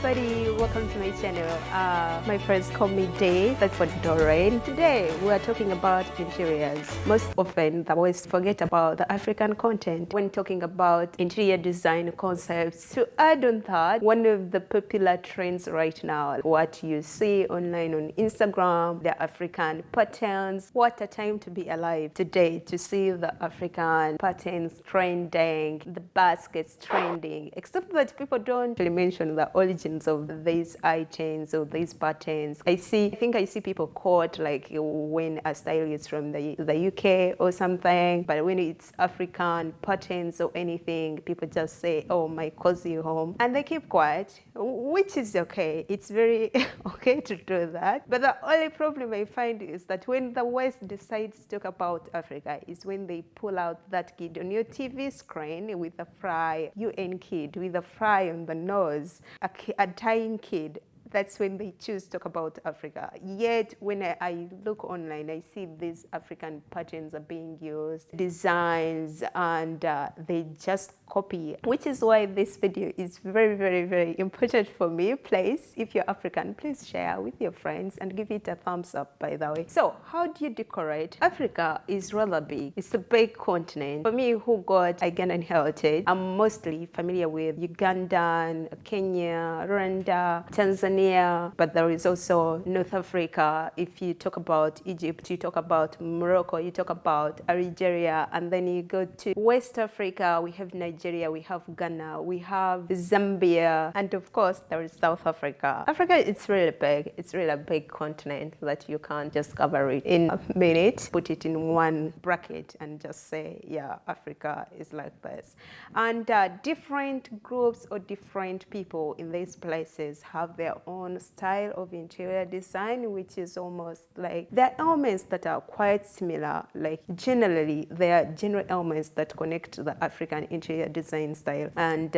everybody, welcome to my channel. My friends call me Day, that's for Doreen. Today we are talking about interiors. Most often the West forget about the African content when talking about interior design concepts. To add on that, one of the popular trends right now, what you see online on Instagram, the African patterns. What a time to be alive today to see the African patterns trending, the baskets trending, except that people don't really mention the origins of these items or these patterns. I think I see people quote like when a style is from the UK or something, but when it's African patterns or anything, people just say, oh, my cozy home, and they keep quiet, which is okay. It's very okay to do that. But the only problem I find is that when the West decides to talk about Africa is when they pull out that kid on your TV screen with a fry, UN kid with a fry on the nose, a dying kid. That's when they choose to talk about Africa. Yet when I look online, I see these African patterns are being used, designs, and they just copy, which is why this video is very, very, very important for me. Please, if you're African, please share with your friends and give it a thumbs up, by the way. So how do you decorate? Africa is rather big. It's a big continent. For me, who got Ugandan heritage, I'm mostly familiar with Ugandan, Kenya, Rwanda, Tanzania, but there is also North Africa. If you talk about Egypt, you talk about Morocco, you talk about Algeria, and then you go to West Africa, we have Nigeria, we have Ghana, we have Zambia, and of course there is South Africa. Africa, it's really big. It's really a big continent that you can't just cover it in a minute, put it in one bracket and just say, yeah, Africa is like this. And different groups or different people in these places have their own style of interior design, which is almost like there are elements that are quite similar. Like generally, there are general elements that connect to the African interior design style. And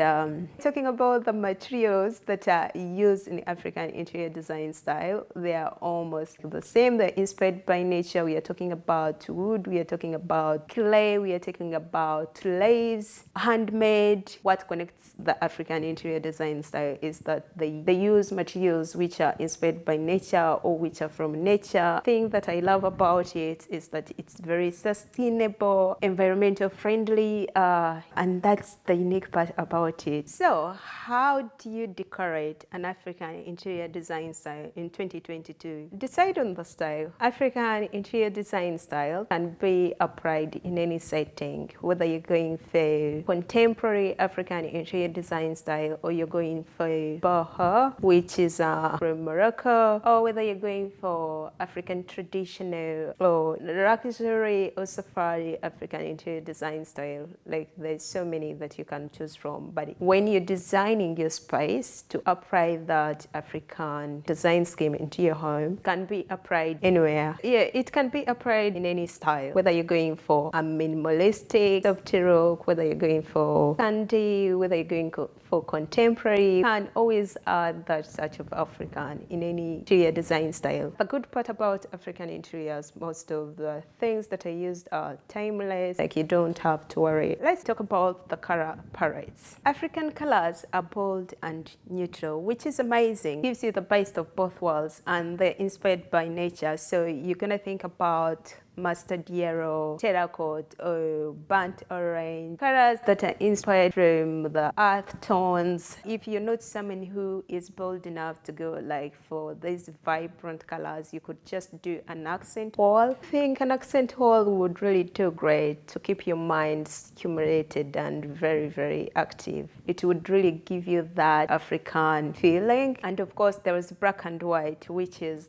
talking about the materials that are used in African interior design style, they are almost the same. They're inspired by nature. We are talking about wood, we are talking about clay, we are talking about leaves, handmade. What connects the African interior design style is that they use materials which are inspired by nature or which are from nature. The thing that I love about it is that it's very sustainable, environmental friendly, and that's the unique part about it. So how do you decorate an African interior design style in 2022? Decide on the style. African interior design style can be applied in any setting, whether you're going for contemporary African interior design style or you're going for BOHO, which is from Morocco, or whether you're going for African traditional or luxury or safari African interior design style. Like there's so many that you can choose from. But when you're designing your space to apply that African design scheme into your home, can be applied anywhere. Yeah, it can be applied in any style, whether you're going for a minimalistic, softy look, whether you're going for scandi, whether you're going for contemporary. You can always add that touch of African in any interior design style. The good part about African interiors, most of the things that are used are timeless, like you don't have to worry. Let's talk about the color palettes. African colors are bold and neutral, which is amazing. Gives you the best of both worlds, and they're inspired by nature. So you're gonna think about mustard yellow, terracotta, or burnt orange, colors that are inspired from the earth tones. If you're not someone who is bold enough to go like for these vibrant colors, you could just do an accent wall. I think an accent wall would really do great to keep your mind stimulated and very, very active. It would really give you that African feeling. And of course, there is black and white, which is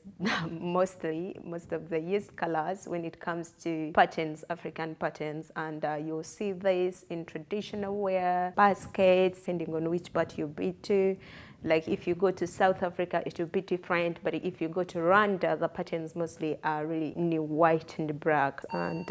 most of the used colors when it comes to patterns, African patterns. And you'll see this in traditional wear, baskets, depending on which part you be to. Like if you go to South Africa, it will be different. But if you go to Rwanda, the patterns mostly are really in white and black. And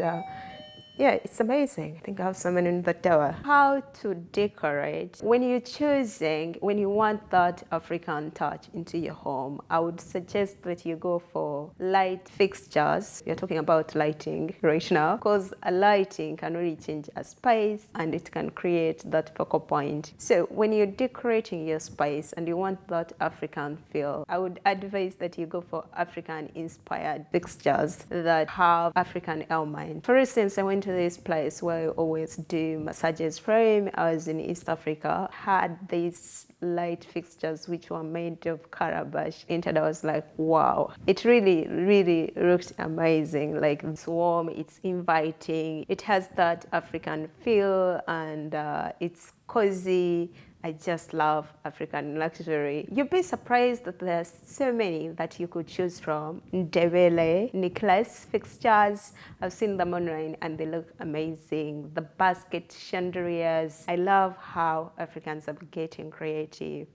Yeah, it's amazing. I think I have someone in the tower. How to decorate. When you're choosing, when you want that African touch into your home, I would suggest that you go for light fixtures. We're talking about lighting right now, because a lighting can really change a space and it can create that focal point. So when you're decorating your space and you want that African feel, I would advise that you go for African inspired fixtures that have African element. For instance, I went to this place where I always do massages from. I was in East Africa, had these light fixtures which were made of calabash. And I was like, wow, it really looked amazing. Like, it's warm, it's inviting, it has that African feel, and it's cozy. I just love African luxury. You'd be surprised that there's so many that you could choose from. Ndebele, necklace fixtures, I've seen them online and they look amazing. The basket chandeliers. I love how Africans are getting creative.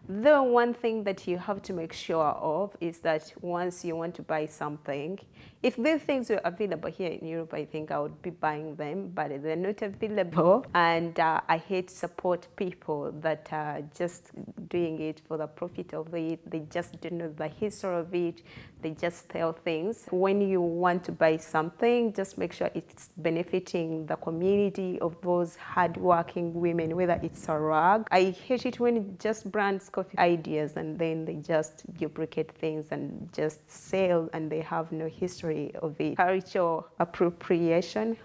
The one thing that you have to make sure of is that once you want to buy something, if these things were available here in Europe, I think I would be buying them, but they're not available. And I hate to support people that are just doing it for the profit of it. They just don't know the history of it. They just sell things. When you want to buy something, just make sure it's benefiting the community of those hardworking women, whether it's a rug. I hate it when it just brands coffee ideas and then they just duplicate things and just sell and they have no history of it. Cultural appropriation.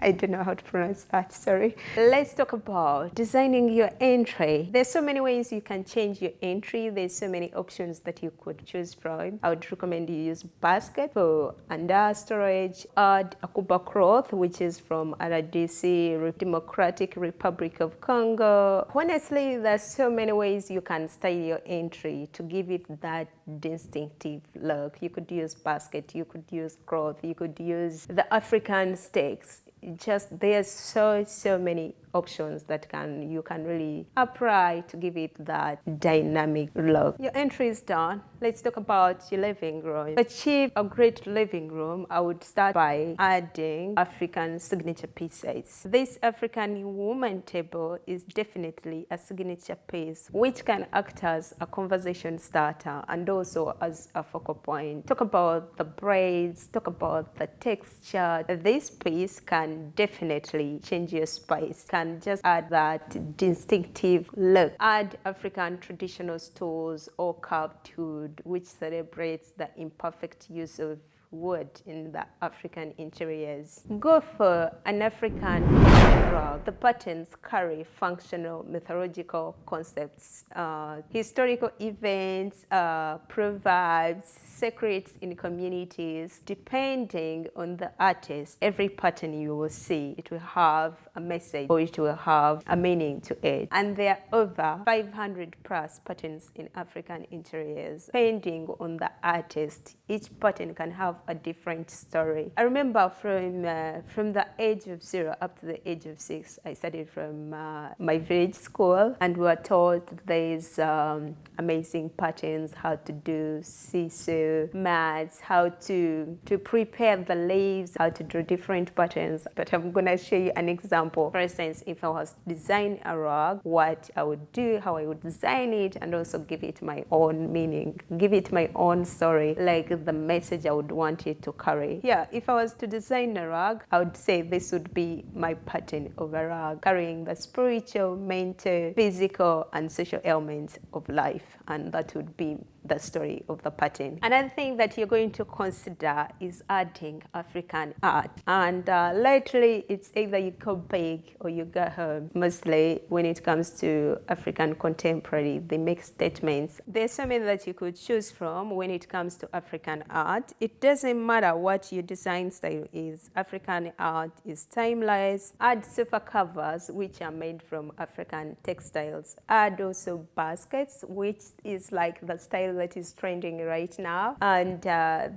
I don't know how to pronounce that, sorry. Let's talk about designing your entry. There's so many ways you can change your entry. There's so many options that you could choose from. I would recommend you use basket for under storage. Add a kuba cloth, which is from RDC, Democratic Republic of Congo. Honestly, there's so many ways you can style your entry to give it that distinctive look. You could use basket, you could use cloth, you could use the African sticks. Just there's so many options that you can really apply to give it that dynamic look. Your entry is done. Let's talk about your living room. To achieve a great living room, I would start by adding African signature pieces. This African woman table is definitely a signature piece which can act as a conversation starter and also as a focal point. Talk about the braids, talk about the texture. This piece can definitely change your space, can just add that distinctive look. Add African traditional stools or carved wood, which celebrates the imperfect use of wood in the African interiors. Go for an African rug. The patterns carry functional mythological concepts, historical events, proverbs, secrets in communities. Depending on the artist, every pattern you will see, it will have a message or it will have a meaning to it. And there are over 500 plus patterns in African interiors. Depending on the artist, each pattern can have a different story. I remember from the age of 0 up to the age of 6, I studied from my village school, and we were taught there's amazing patterns, how to do seesaw mats, how to prepare the leaves, how to draw different patterns. But I'm gonna show you an example. For instance, if I was to design a rug, what I would do, how I would design it, and also give it my own meaning, give it my own story, like the message I would want it to carry. Yeah, if I was to design a rug, I would say this would be my pattern of a rug, carrying the spiritual, mental, physical, and social elements of life, and that would be the story of the pattern. Another thing that you're going to consider is adding African art. And lately, it's either you go big or you go home. Mostly when it comes to African contemporary, they make statements. There's so many that you could choose from when it comes to African art. It doesn't matter what your design style is. African art is timeless. Add sofa covers, which are made from African textiles. Add also baskets, which is like the style that is trending right now. And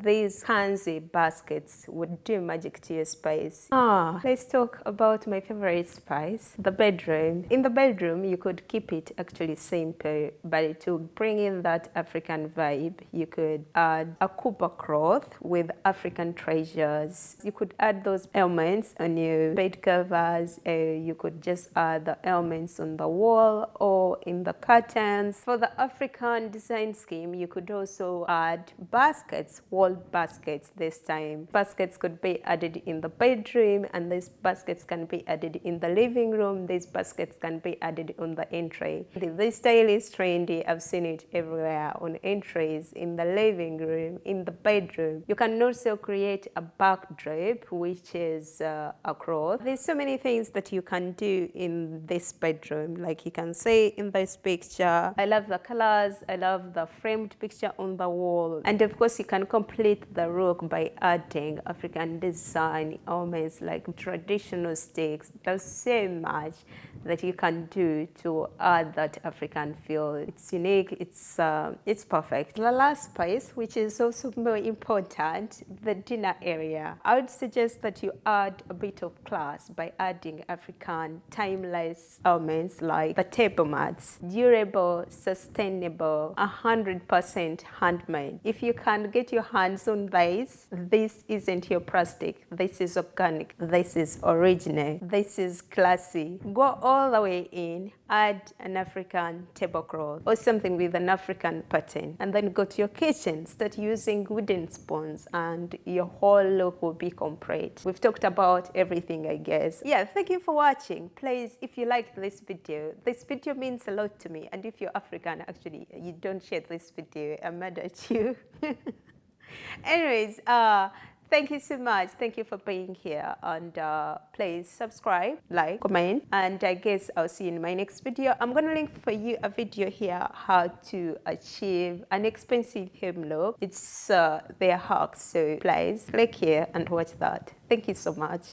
these fancy baskets would do magic to your space. Let's talk about my favorite space, the bedroom. In the bedroom, you could keep it actually simple, but to bring in that African vibe, you could add a Cooper cloth with African treasures. You could add those elements on your bed covers. You could just add the elements on the wall or in the curtains. For the African design scheme, you could also add baskets, wall baskets this time. Baskets could be added in the bedroom, and these baskets can be added in the living room. These baskets can be added on the entry. This style is trendy. I've seen it everywhere, on entries, in the living room, in the bedroom. You can also create a backdrop, which is a cloth. There's so many things that you can do in this bedroom. Like you can say in this picture, I love the colors, I love the framed picture on the wall. And of course, you can complete the look by adding African design elements like traditional sticks. There's so much that you can do to add that African feel. It's unique, it's perfect. The last space, which is also more important, the dinner area. I would suggest that you add a bit of class by adding African timeless elements like the table mats. Durable, sustainable, 100% handmade. If you can get your hands on this isn't your plastic. This is organic. This is original. This is classy. Go all the way in, add an African tablecloth or something with an African pattern, and then go to your kitchen, start using wooden spoons, and your whole look will be complete. We've talked about everything, I guess. Yeah, thank you for watching. Please, if you liked this video means a lot to me. And if you're African, actually, you don't share this video, I'm mad at you. Anyways, thank you so much. Thank you for being here. And please subscribe, like, comment. And I guess I'll see you in my next video. I'm going to link for you a video here, how to achieve an expensive home look. It's their hacks. So please click here and watch that. Thank you so much.